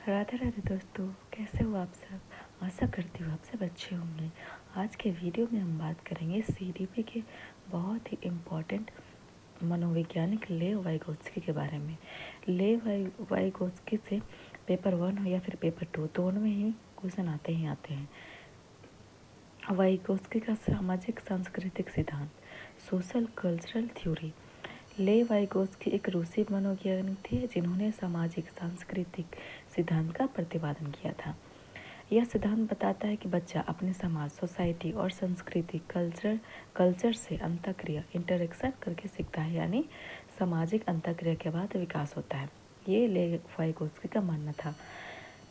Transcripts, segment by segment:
राधे राधे दोस्तों, कैसे हो आप सब। आशा करती हूँ आप सब अच्छे होंगे। आज के वीडियो में हम बात करेंगे सीडीपी के बहुत ही इम्पोर्टेंट मनोवैज्ञानिक लेव वाइगोत्स्की के बारे में। लेव वाइगोत्स्की से पेपर 1 हो या फिर पेपर 2, दोनों में ही क्वेश्चन आते हैं। वाइगोत्स्की का सामाजिक सांस्कृतिक सिद्धांत, सोशल कल्चरल थ्योरी। लेव वाइगोत्स्की एक रूसी मनोवैज्ञानिक थे जिन्होंने सामाजिक सांस्कृतिक सिद्धांत का प्रतिपादन किया था। यह सिद्धांत बताता है कि बच्चा अपने समाज, सोसाइटी और संस्कृति कल्चर से अंतःक्रिया इंटरेक्शन करके सीखता है, यानी सामाजिक अंतःक्रिया के बाद विकास होता है। ये लेव वाइगोत्स्की का मानना था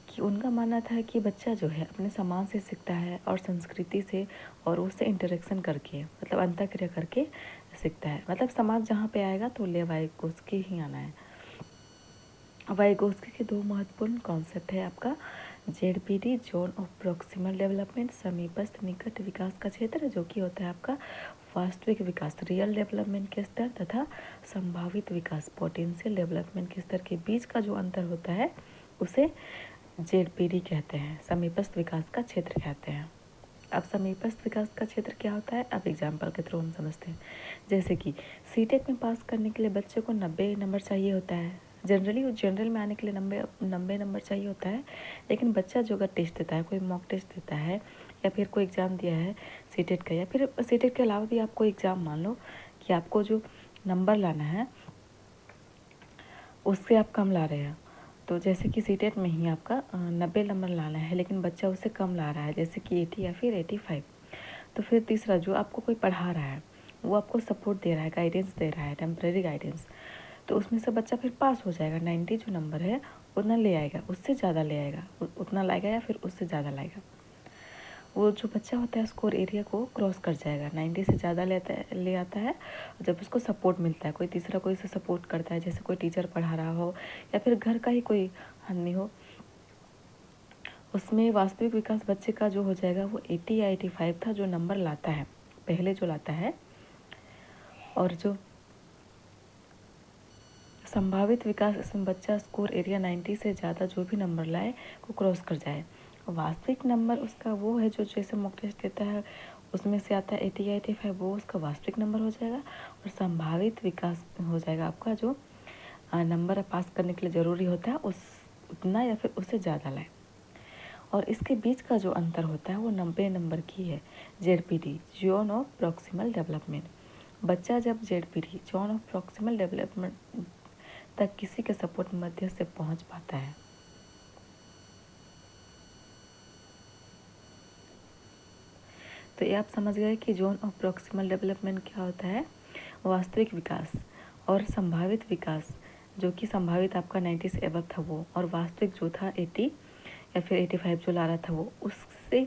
कि उनका मानना था कि बच्चा जो है अपने समाज से सीखता है और संस्कृति से, और उससे इंटरेक्शन करके मतलब अंतःक्रिया करके सीखता है। मतलब समाज जहाँ पे आएगा तो लेव वाइगोत्स्की ही आना है। वाइगोत्स्की के दो महत्वपूर्ण कॉन्सेप्ट है आपका ZPD, zone of proximal development, समीपस्थ निकट विकास का क्षेत्र, जो कि होता है आपका वास्तविक विकास, रियल डेवलपमेंट के स्तर, तथा संभावित विकास, पोटेंशियल डेवलपमेंट के स्तर के बीच का जो अंतर होता है उसे जेडपीडी कहते हैं, समीपस्थ विकास का क्षेत्र कहते हैं। अब समीपस्थ विकास का क्षेत्र क्या होता है, अब एग्जाम्पल के थ्रू हम समझते हैं। जैसे कि सीटेट में पास करने के लिए बच्चे को 90 नंबर चाहिए होता है। जनरल में आने के लिए 90 नंबर चाहिए होता है। लेकिन बच्चा जो अगर टेस्ट देता है, कोई मॉक टेस्ट देता है या फिर कोई एग्ज़ाम दिया है सीटेट का, या फिर सीटेट के अलावा भी आप कोई एग्ज़ाम मान लो कि आपको जो नंबर लाना है उससे आप कम ला रहे हैं, तो जैसे कि सीटेट में ही आपका 90 नंबर लाना है लेकिन बच्चा उससे कम ला रहा है, जैसे कि 80 या फिर 85, तो फिर तीसरा जो आपको कोई पढ़ा रहा है वो आपको सपोर्ट दे रहा है, गाइडेंस दे रहा है, टेम्प्रेरी गाइडेंस, तो उसमें से बच्चा फिर पास हो जाएगा। 90 जो नंबर है उतना ले आएगा, उससे ज़्यादा ले आएगा, उतना लाएगा या फिर उससे ज़्यादा लाएगा। वो जो बच्चा होता है स्कोर एरिया को क्रॉस कर जाएगा, 90 से ज़्यादा ले आता है। जब उसको सपोर्ट मिलता है, कोई तीसरा कोई से सपोर्ट करता है, जैसे कोई टीचर पढ़ा रहा हो या फिर घर का ही कोई आदमी हो, उसमें वास्तविक विकास बच्चे का जो हो जाएगा वो 80 या 85 था जो नंबर लाता है, पहले जो लाता है। और जो संभावित विकास, इसमें बच्चा स्कोर एरिया 90 से ज़्यादा जो भी नंबर लाए को क्रॉस कर जाए। वास्तविक नंबर उसका वो है जो जैसे मॉक टेस्ट देता है उसमें से आता है 80 या 85, वो उसका वास्तविक नंबर हो जाएगा। और संभावित विकास हो जाएगा आपका जो नंबर पास करने के लिए ज़रूरी होता है उस उतना या फिर उससे ज़्यादा लाए। और इसके बीच का जो अंतर होता है वो 90 नंबर की है, ZPD, zone of proximal development. बच्चा जब ZPD, zone of proximal development तक किसी के सपोर्ट मध्य से पहुंच पाता है। तो ये आप समझ गए कि जोन ऑफ प्रॉक्सिमल डेवलपमेंट क्या होता है, वास्तविक विकास और संभावित विकास, जो कि संभावित आपका 90 से एबव था वो, और वास्तविक जो था 80 या फिर 85 जो ला रहा था वो, उससे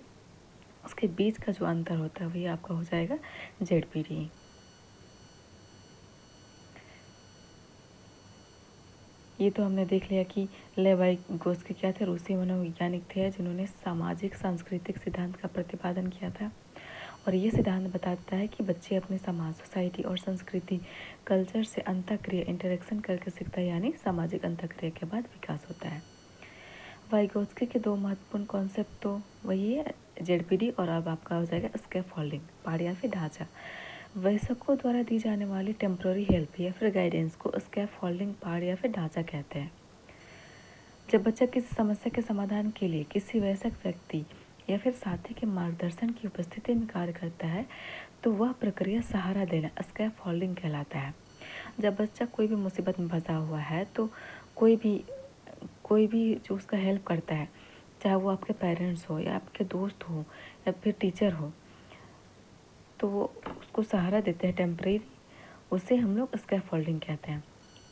उसके बीच का जो अंतर होता है वही आपका हो जाएगा जेडपीडी। ये तो हमने देख लिया कि लेव वाइगोत्स्की क्या थे, रूसी मनोवैज्ञानिक थे जिन्होंने सामाजिक सांस्कृतिक सिद्धांत का प्रतिपादन किया था। और ये सिद्धांत बताता है कि बच्चे अपने समाज, सोसाइटी और संस्कृति कल्चर से अंतःक्रिया इंटरेक्शन करके सीखता है, यानी सामाजिक अंतःक्रिया के बाद विकास होता है। वाइगोत्स्की के दो महत्वपूर्ण कॉन्सेप्ट तो वही है जेडपीडी, और अब आपका हो जाएगा स्कैफोल्डिंग, पहाड़ या फिर ढांचा। वयस्कों द्वारा दी जाने वाली टेम्प्रोरी हेल्प या फिर गाइडेंस को स्कैफोल्डिंग, पहाड़ या फिर ढांचा कहते हैं। जब बच्चा किसी समस्या के समाधान के लिए किसी वयस्क व्यक्ति या फिर साथी के मार्गदर्शन की उपस्थिति में कार्य करता है तो वह प्रक्रिया सहारा देना स्कैफोल्डिंग कहलाता है। जब बच्चा कोई भी मुसीबत में फंसा हुआ है तो कोई भी जो उसका हेल्प करता है, चाहे वो आपके पेरेंट्स हो या आपके दोस्त हो या फिर टीचर हो, तो वो उसको सहारा देते हैं टेम्परेरी, उसे हम लोग स्कैफोल्डिंग कहते हैं।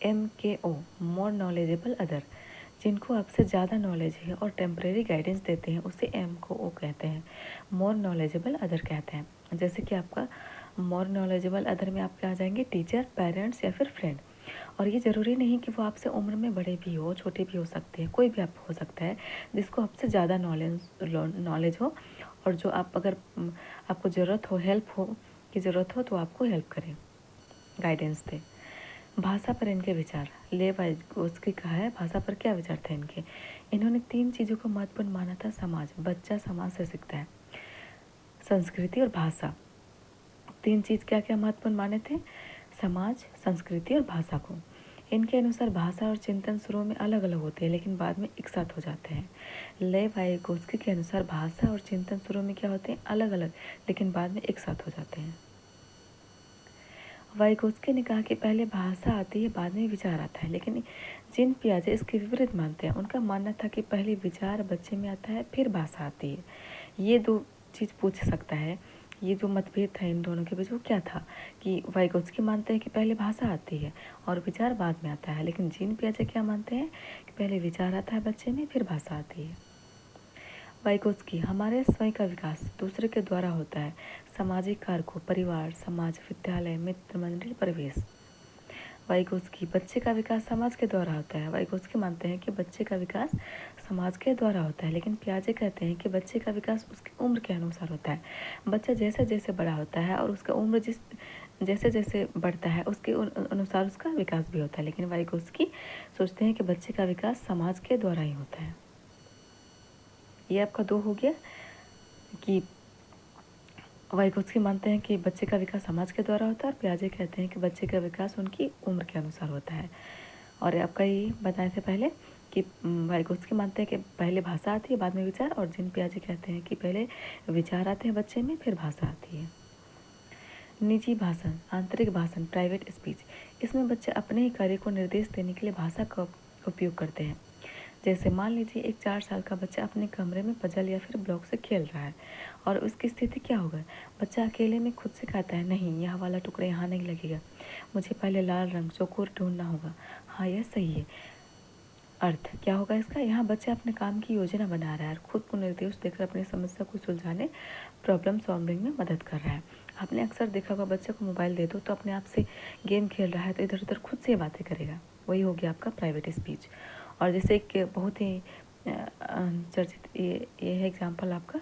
MKO, मोर नॉलेजेबल अदर, जिनको आपसे ज़्यादा नॉलेज है और टेम्परेरी गाइडेंस देते हैं उसे MKO कहते हैं, मोर नॉलेजेबल अदर कहते हैं। जैसे कि आपका मोर नॉलेजेबल अदर में आपके आ जाएंगे टीचर, पेरेंट्स या फिर फ्रेंड। और ये ज़रूरी नहीं कि वो आपसे उम्र में बड़े भी हो, छोटे भी हो सकते हैं, कोई भी आप हो सकता है जिसको आपसे ज़्यादा नॉलेज हो, और जो आप अगर आपको ज़रूरत हो, हेल्प हो की ज़रूरत हो तो आपको हेल्प करें, गाइडेंस दे। भाषा पर इनके विचार। लेव वाइगोत्स्की का है भाषा पर क्या विचार थे इनके। इन्होंने 3 चीज़ों को महत्वपूर्ण माना था। समाज, बच्चा समाज से सीखता है। संस्कृति और भाषा, 3 चीज़ क्या क्या महत्वपूर्ण माने थे? समाज, संस्कृति और भाषा को। इनके अनुसार भाषा और चिंतन शुरू में अलग अलग होते हैं लेकिन बाद में एक साथ हो जाते हैं। लेव वाइगोत्स्की के अनुसार भाषा और चिंतन शुरू में क्या होते हैं? अलग अलग, लेकिन बाद में एक साथ हो जाते हैं। वाइगोत्स्की ने कहा कि पहले भाषा आती है बाद में विचार आता है, लेकिन जीन पियाजे इसके विपरीत मानते हैं। उनका मानना था कि पहले विचार बच्चे में आता है फिर भाषा आती है। ये 2 चीज़ पूछ सकता है। ये जो मतभेद था इन दोनों के बीच वो क्या था कि वाइगोत्स्की मानते हैं कि पहले भाषा आती है और विचार बाद में आता है, लेकिन जीन पियाजे क्या मानते हैं कि पहले विचार आता है बच्चे में फिर भाषा आती है। वाइगोत्स्की, हमारे स्वयं का विकास दूसरे के द्वारा होता है। सामाजिक कारकों, परिवार, समाज, विद्यालय, मित्र मंडल, परिवेश। वाइगोत्स्की, बच्चे का विकास समाज के द्वारा होता है। वाइगोत्स्की मानते हैं कि बच्चे का विकास समाज के द्वारा होता है, लेकिन पियाजे कहते हैं कि बच्चे का विकास उसकी उम्र के अनुसार होता है। बच्चा जैसे जैसे बड़ा होता है और उसका उम्र जैसे जैसे बढ़ता है उसके अनुसार उसका विकास भी होता है, लेकिन वाइगोत्स्की सोचते हैं कि बच्चे का विकास समाज के द्वारा ही होता है। ये आपका 2 हो गया कि वाइगोत्स्की मानते हैं कि बच्चे का विकास समाज के द्वारा होता है और पियाजे कहते हैं कि बच्चे का विकास उनकी उम्र के अनुसार होता है। और आपका ये बताए थे पहले कि वाइगोत्स्की मानते हैं कि पहले भाषा आती है बाद में विचार, और जीन पियाजे कहते हैं कि पहले विचार आते हैं बच्चे में फिर भाषा आती है। निजी भाषण, आंतरिक भाषण, प्राइवेट स्पीच। इसमें बच्चे अपने ही कार्य को निर्देश देने के लिए भाषा का उपयोग करते हैं। जैसे मान लीजिए एक 4 साल का बच्चा अपने कमरे में पजल या फिर ब्लॉक से खेल रहा है और उसकी स्थिति क्या होगा? बच्चा अकेले में खुद से कहता है, नहीं यह वाला टुकड़ा यहाँ नहीं लगेगा, मुझे पहले लाल रंग चौकोर ढूंढना होगा। हाँ, यह सही है। अर्थ क्या होगा इसका? यहाँ बच्चा अपने काम की योजना बना रहा है और खुद को निर्देश देकर अपनी समस्या को सुलझाने, प्रॉब्लम सॉल्विंग में मदद कर रहा है। आपने अक्सर देखा होगा बच्चे को मोबाइल दे दो तो अपने आप से गेम खेल रहा है तो इधर उधर खुद से बातें करेगा। वही हो गया आपका प्राइवेट स्पीच। और जैसे एक बहुत ही चर्चित ये है एग्जाम्पल आपका,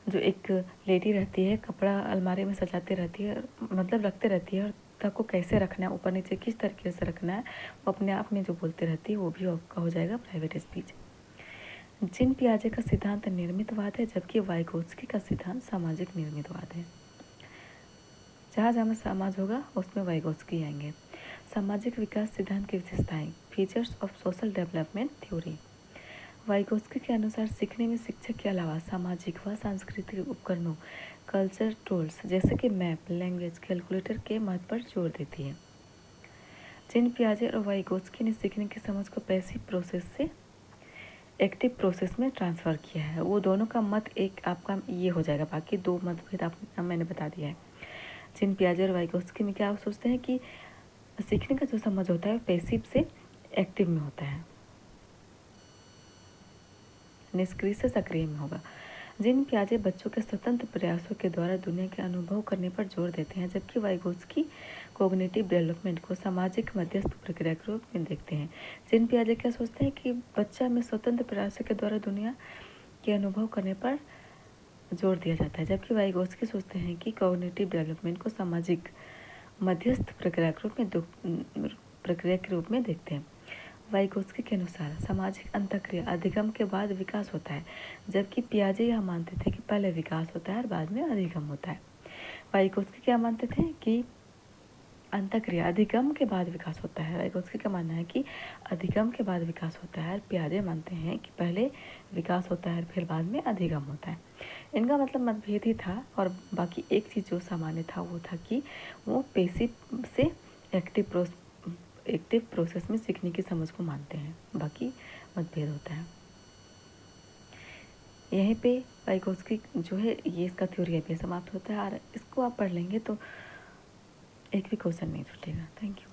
जो एक लेडी रहती है कपड़ा अलमारी में सजाते रहती है, मतलब रखते रहती है, और तक को कैसे रखना है, ऊपर नीचे किस तरीके से रखना है, वो अपने आप में जो बोलते रहती है वो भी आपका हो जाएगा प्राइवेट स्पीच। जीन पियाजे का सिद्धांत निर्मितवाद है जबकि वाइगोत्स्की का सिद्धांत सामाजिक निर्मितवाद है। जहाँ जहाँ समाज होगा उसमें वाइगोत्स्की आएंगे। सामाजिक विकास सिद्धांत की विशेषताएं, features of social development theory. Vygotsky के अनुसार सीखने में शिक्षक के अलावा सामाजिक व सांस्कृतिक उपकरणों, कल्चर टूल्स जैसे कि मैप, लैंग्वेज, कैलकुलेटर के महत्व पर जोर देती है। जीन पियाजे और वाइगोत्स्की ने सीखने की समझ को पैसिव प्रोसेस से एक्टिव प्रोसेस में ट्रांसफ़र किया है। वो दोनों का मत एक आपका ये हो जाएगा, बाकी 2 मतभेद मैंने बता दिया है। जीन पियाजे और वाइगोत्स्की में क्या सोचते हैं कि सीखने का जो समझ होता है पैसिव से एक्टिव में होता है, निष्क्रिय से सक्रिय में होगा। जीन पियाजे बच्चों के स्वतंत्र प्रयासों के द्वारा दुनिया के अनुभव करने पर जोर देते हैं, जबकि वाइगोत्स्की कोग्निटिव डेवलपमेंट को सामाजिक मध्यस्थ प्रक्रिया के रूप में देखते हैं। जीन पियाजे क्या सोचते हैं कि बच्चा में स्वतंत्र प्रयासों के द्वारा दुनिया के अनुभव करने पर जोर दिया जाता है, जबकि वाइगोत्स्की सोचते हैं कि कॉग्निटिव डेवलपमेंट को सामाजिक मध्यस्थ प्रक्रिया के रूप में देखते हैं। वाइगोत्स्की के अनुसार सामाजिक अंतःक्रिया अधिगम के बाद विकास होता है, जबकि पियाजे यह मानते थे कि पहले विकास होता है और बाद में अधिगम होता है। वाइगोत्स्की क्या मानते थे कि अंतःक्रिया अधिगम के बाद विकास होता है। वाइगोत्स्की का मानना है कि अधिगम के बाद विकास होता है, और पियाजे मानते हैं कि पहले विकास होता है फिर बाद में अधिगम होता है। इनका मतलब मतभेद ही था, और बाकी एक चीज़ जो सामान्य था वो था कि वो पैसिव से एक्टिव प्रोसेस में सीखने की समझ को मानते हैं, बाकी मतभेद होता है। यहीं पे वाइगोत्स्की जो है ये इसका थ्योरी अभी समाप्त होता है, और इसको आप पढ़ लेंगे तो एक भी क्वेश्चन नहीं छूटेगा। Thank you.